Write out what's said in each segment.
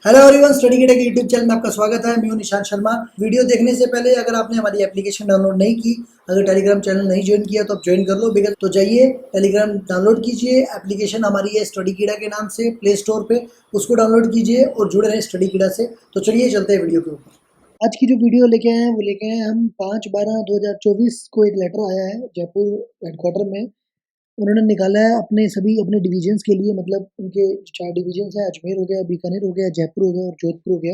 Hello everyone, study gate के YouTube channel में आपका स्वागत है। मैं हूं निशांत शर्मा। वीडियो देखने से पहले अगर आपने हमारी एप्लीकेशन डाउनलोड नहीं की, अगर टेलीग्राम चैनल नहीं ज्वाइन किया तो आप ज्वाइन कर लो। बिकॉज तो जाइए टेलीग्राम डाउनलोड कीजिए। एप्लीकेशन हमारी है स्टडी कीड़ा के नाम से प्ले स्टोर पे, उसको डाउनलोड कीजिए और जुड़े रहें स्टडी कीड़ा से। तो चलिए चलते हैं वीडियो के ऊपर। आज की जो वीडियो लेके आए हैं वो लेके आए हैं हम 5/12/2024 को एक लेटर आया है जयपुर हेडक्वार्टर में। उन्होंने निकाला है अपने डिवीजन्स के लिए, मतलब उनके 4 डिवीजन्स हैं, अजमेर हो गया, बीकानेर हो गया, जयपुर हो गया और जोधपुर हो गया।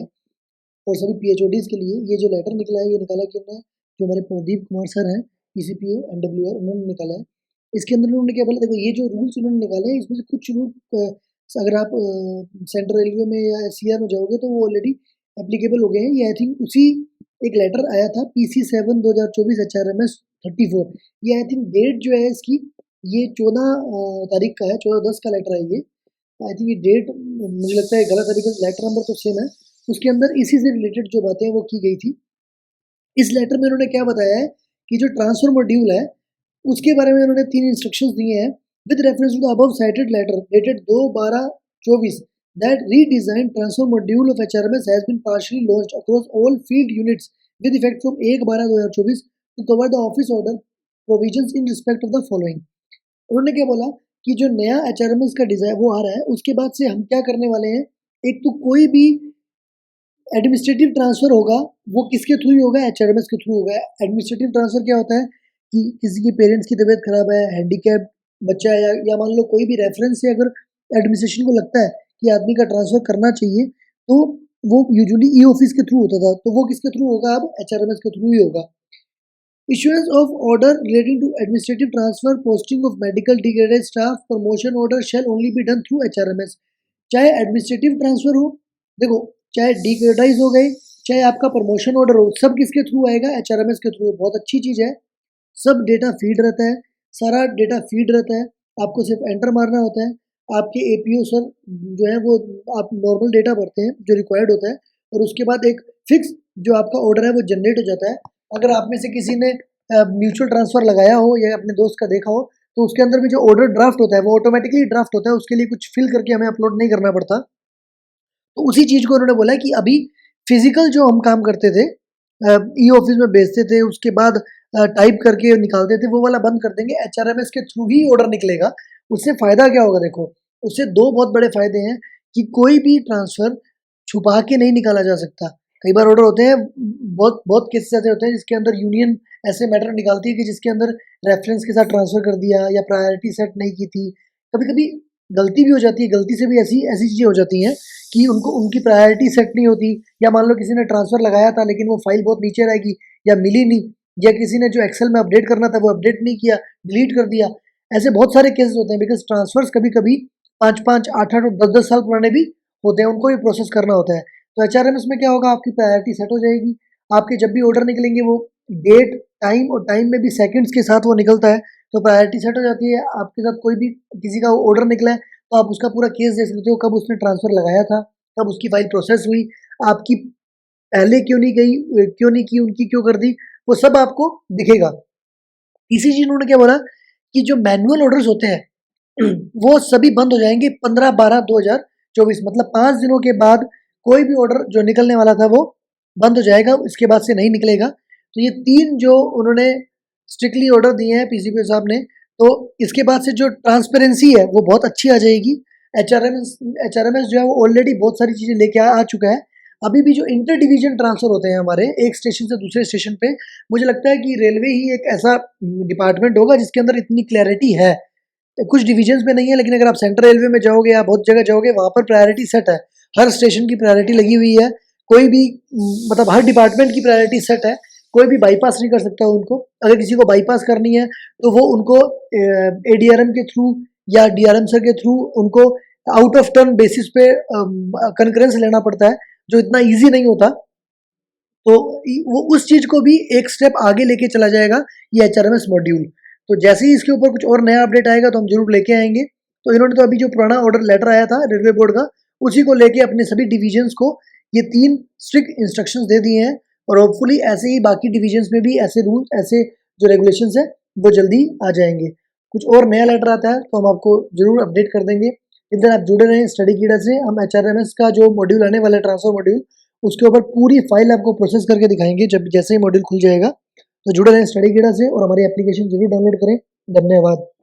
और सभी पीएचओडीज़ के लिए ये जो लेटर निकला है, ये निकाला कि उन्होंने, जो हमारे प्रदीप कुमार सर हैं, पीसीपीओ एनडब्ल्यूआर, उन्होंने निकाला है। इसके अंदर उन्होंने क्या बोला, देखो ये जो रूल्स उन्होंने निकाले हैं इसमें से कुछ रूल अगर आप सेंट्रल रेलवे में या एससीआर में जाओगे तो वो ऑलरेडी एप्लीकेबल हो गए हैं। ये आई थिंक उसी एक लेटर आया था PC7/2024 HRMS 34। ये आई थिंक डेट जो है इसकी, ये 14 तारीख का है, 14/10 का लेटर है ये। आई थिंक ये डेट मुझे लगता है गलत है, बिकॉज लेटर नंबर तो सेम है। उसके अंदर इसी से रिलेटेड जो बातें हैं वो की गई थी। इस लेटर में उन्होंने क्या बताया है कि जो ट्रांसफर मॉड्यूल है उसके बारे में उन्होंने 3 इंस्ट्रक्शंस दिए हैं। With reference to the above cited letter dated 2/12/24 that redesigned transfer module of HRMS has been partially launched across all field units with effect from 1/12/2024 to cover the office order provisions in respect of the following। उन्होंने क्या बोला कि जो नया HRMS का design वो आ रहा है, उसके बाद से हम क्या करने वाले हैं, एक तो कोई भी एडमिनिस्ट्रेटिव ट्रांसफर होगा वो किसके थ्रू ही होगा, एचआरएमएस के थ्रू होगा। एडमिनिस्ट्रेटिव ट्रांसफर क्या होता है कि किसी के पेरेंट्स की तबीयत खराब है, हैंडीकैप बच्चा है, या मान लो कोई भी रेफरेंस से अगर एडमिनिस्ट्रेशन को लगता है कि आदमी का ट्रांसफर करना चाहिए तो वो यूजुअली ई ऑफिस के थ्रू होता था, तो वो किसके थ्रू होगा, अब एचआरएमएस के थ्रू ही होगा। Issuance of order relating to administrative transfer, posting of medical degraded staff, promotion order shall only be done through HRMS। चाहे एडमिनिस्ट्रेटिव ट्रांसफर हो, देखो चाहे डिग्रेडाइज हो गए, चाहे आपका प्रमोशन ऑर्डर हो, सब किसके थ्रू आएगा, एचआरएमएस के थ्रू। बहुत अच्छी चीज़ है, सब डेटा फीड रहता है, सारा डेटा फीड रहता है, आपको सिर्फ एंटर मारना होता है। आपके एपीओ सर जो है वो आप नॉर्मल डेटा भरते हैं जो रिक्वायर्ड होता है, और उसके बाद एक फिक्स जो आपका ऑर्डर है वो जनरेट हो जाता है। अगर आप में से किसी ने म्यूचुअल ट्रांसफ़र लगाया हो या अपने दोस्त का देखा हो, तो उसके अंदर भी जो ऑर्डर ड्राफ्ट होता है वो ऑटोमेटिकली ड्राफ्ट होता है, उसके लिए कुछ फिल करके हमें अपलोड नहीं करना पड़ता। तो उसी चीज़ को उन्होंने बोला कि अभी फिजिकल जो हम काम करते थे, ई ऑफिस में भेजते थे, उसके बाद टाइप करके निकालते थे, वो वाला बंद कर देंगे। एचआरएमएस के थ्रू ही ऑर्डर निकलेगा। उससे फ़ायदा क्या होगा, देखो उससे 2 बहुत बड़े फ़ायदे हैं कि कोई भी ट्रांसफ़र छुपा के नहीं निकाला जा सकता। कई बार ऑर्डर होते हैं, बहुत बहुत केसेस ऐसे होते हैं जिसके अंदर यूनियन ऐसे मैटर निकालती है कि जिसके अंदर रेफरेंस के साथ ट्रांसफ़र कर दिया या प्रायोरिटी सेट नहीं की थी। कभी-कभी गलती भी हो जाती है, गलती से भी ऐसी ऐसी चीज़ें हो जाती हैं कि उनको उनकी प्रायोरिटी सेट नहीं होती, या मान लो किसी ने ट्रांसफ़र लगाया था लेकिन वो फाइल बहुत नीचे रहेगी या मिली नहीं, या किसी ने जो एक्सेल में अपडेट करना था वो अपडेट नहीं किया, डिलीट कर दिया। ऐसे बहुत सारे केसेस होते हैं, बिकॉज़ ट्रांसफ़र्स कभी-कभी 5-5, 8-8 और 10-10 साल पुराने भी होते हैं, उनको भी प्रोसेस करना होता है। तो एचआरएमएस में क्या होगा, आपकी प्रायोरिटी सेट हो जाएगी। आपके जब भी ऑर्डर निकलेंगे वो डेट, टाइम, और टाइम में भी सेकंड्स के साथ वो निकलता है, तो प्रायोरिटी सेट हो जाती है। आपके साथ कोई भी किसी का ऑर्डर निकला है तो आप उसका पूरा केस देख सकते हो, कब उसने ट्रांसफ़र लगाया था, कब उसकी फ़ाइल प्रोसेस हुई, आपकी पहले क्यों नहीं गई, क्यों नहीं की, उनकी क्यों कर दी, वो सब आपको दिखेगा। तीसरी चीज़ उन्होंने क्या बोला कि जो मैनुअल ऑर्डर्स होते हैं वो सभी बंद हो जाएंगे 15/12/2024, मतलब 5 दिनों के बाद कोई भी ऑर्डर जो निकलने वाला था वो बंद हो जाएगा, इसके बाद से नहीं निकलेगा। तो ये 3 जो उन्होंने स्ट्रिक्टली ऑर्डर दिए हैं पीसीपीओ साहब ने, तो इसके बाद से जो ट्रांसपेरेंसी है वो बहुत अच्छी आ जाएगी। एचआरएमएस जो है वो ऑलरेडी बहुत सारी चीज़ें लेके आ चुका है। अभी भी जो इंटर डिवीजन ट्रांसफ़र होते हैं हमारे एक स्टेशन से दूसरे स्टेशन पे, मुझे लगता है कि रेलवे ही एक ऐसा डिपार्टमेंट होगा जिसके अंदर इतनी क्लैरिटी है। कुछ डिवीजन्स में नहीं है, लेकिन अगर आप सेंट्रल रेलवे में जाओगे या बहुत जगह जाओगे, वहाँ पर प्रायोरिटी सेट है, हर स्टेशन की प्रायोरिटी लगी हुई है। कोई भी मतलब हर डिपार्टमेंट की प्रायोरिटी सेट है, कोई भी बाईपास नहीं कर सकता उनको। अगर किसी को बाईपास करनी है तो वो उनको एडीआरएम के थ्रू या डीआरएम सर के थ्रू उनको आउट ऑफ टर्न बेसिस पे कंकरेंस लेना पड़ता है, जो इतना ईजी नहीं होता। तो वो उस चीज़ को भी एक स्टेप आगे लेके चला जाएगा ये एचआरएमएस मॉड्यूल। तो जैसे ही इसके ऊपर कुछ और नया अपडेट आएगा तो हम जरूर लेके आएंगे। तो इन्होंने तो अभी जो पुराना ऑर्डर लेटर आया था रेलवे बोर्ड का, उसी को लेके अपने सभी डिवीजन्स को ये 3 स्ट्रिक्ट इंस्ट्रक्शंस दे दिए हैं, और होपफुली ऐसे ही बाकी डिवीजन्स में भी ऐसे रूल्स, ऐसे जो रेगुलेशंस है वो जल्दी आ जाएंगे। कुछ और नया लेटर आता है तो हम आपको जरूर अपडेट कर देंगे। इधर आप जुड़े रहें स्टडी कीड़ा से। हम HRMS का जो मॉड्यूल आने वाला है, ट्रांसफर मॉड्यूल, उसके ऊपर पूरी फाइल आपको प्रोसेस करके दिखाएंगे जब जैसे ही मॉड्यूल खुल जाएगा। तो जुड़े रहें स्टडी कीड़ा से और हमारी एप्लीकेशन जरूर डाउनलोड करें। धन्यवाद।